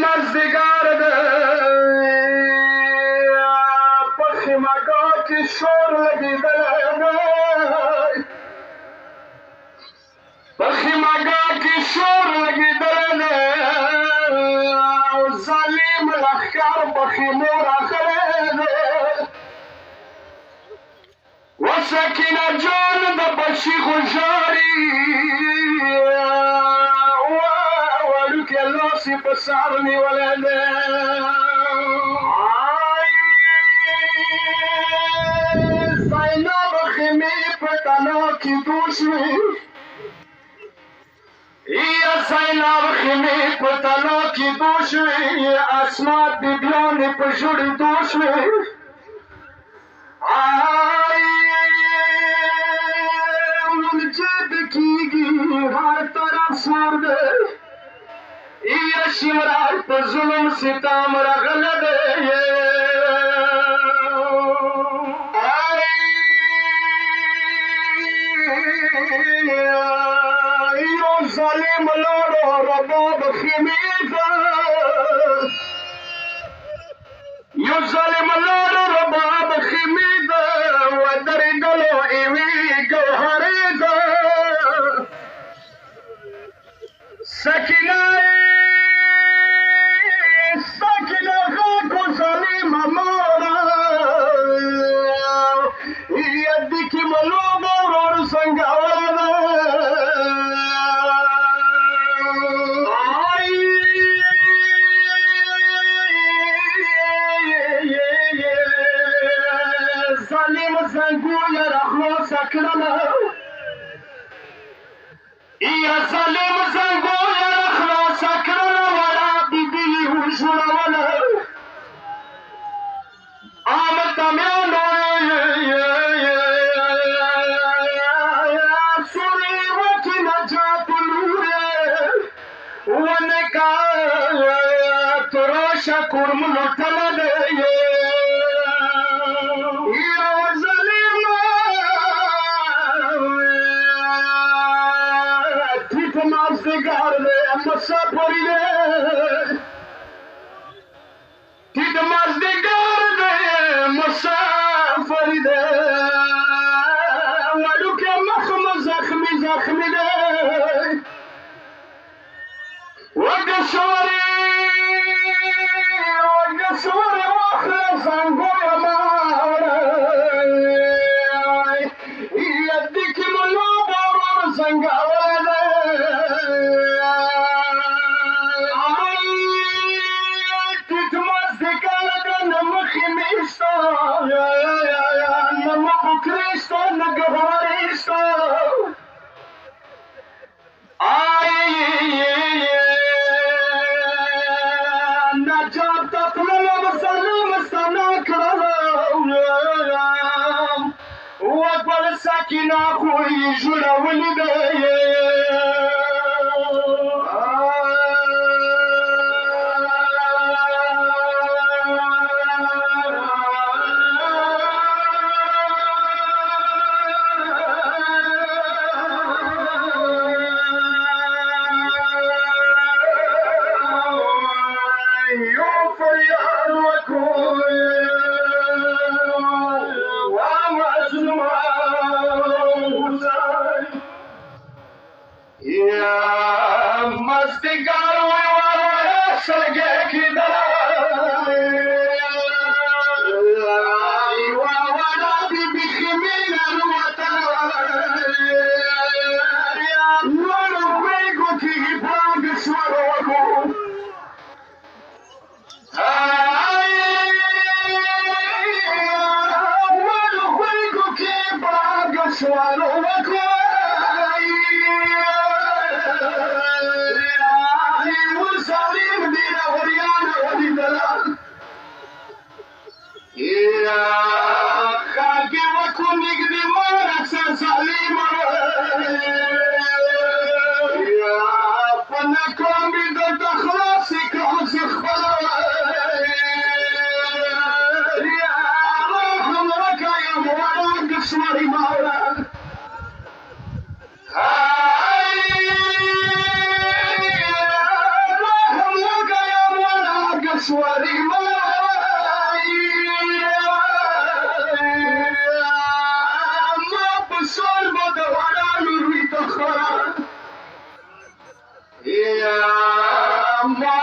مازدیګر دی په خیمهګاه کې شور لګېدلی دی په خیمهګاه کې شور لګېدلی دی او ظالم لښکر په خیمو راغلی دی و سکینه جان د بچي خو ژاړي وړوکی لاس یې په سر نیولی دی زینب خیمې په تنا کېدو شوې زینب خیمې په تنا کېدو شوې اسمات بیبیانې په ژړېدو شوې منجد کېږي هر طرف شور دی شمرار په ظلم ستم راغلی دی یو ظالم لاړو رباب خیمې ته یو ظالم لاړو رباب خیمې ته ودرېدلو ایوې ګوهرې ته سکینه غاکو ظالمه ماره یدې کې ملوبه ورور سنګوله ده ظالم زنګو یې راخلاصه کړله ظالم زنګو یې راخلاصه کړله وړه بیبي یې وژړوله آمتمیانو سورې وکړي نجات لورې ونکا تراشه کورمونو تللی مازدیګر دی مسافري دی ټیټ مازدیګر دی مسافري دی وړوکی مخ مو زخمي زخمي دی وږه شورې واخله زنګویه ماره یدې کې مو لوبه ورور زنګولی دی Cristo na Cristo najat tatmala salam sana karam وقبل ساكنة خوي جولا ولدي مازدیګر ویواره سلګۍ کېدله یوه وړه بیبي خیمې نه وتله لوړو غېږو کې بانګ شول وږو لوړو غېږو کې بانګ شول وږو ظالم دی راوریان مشواری ما بسال ما دواران روی تخورا ما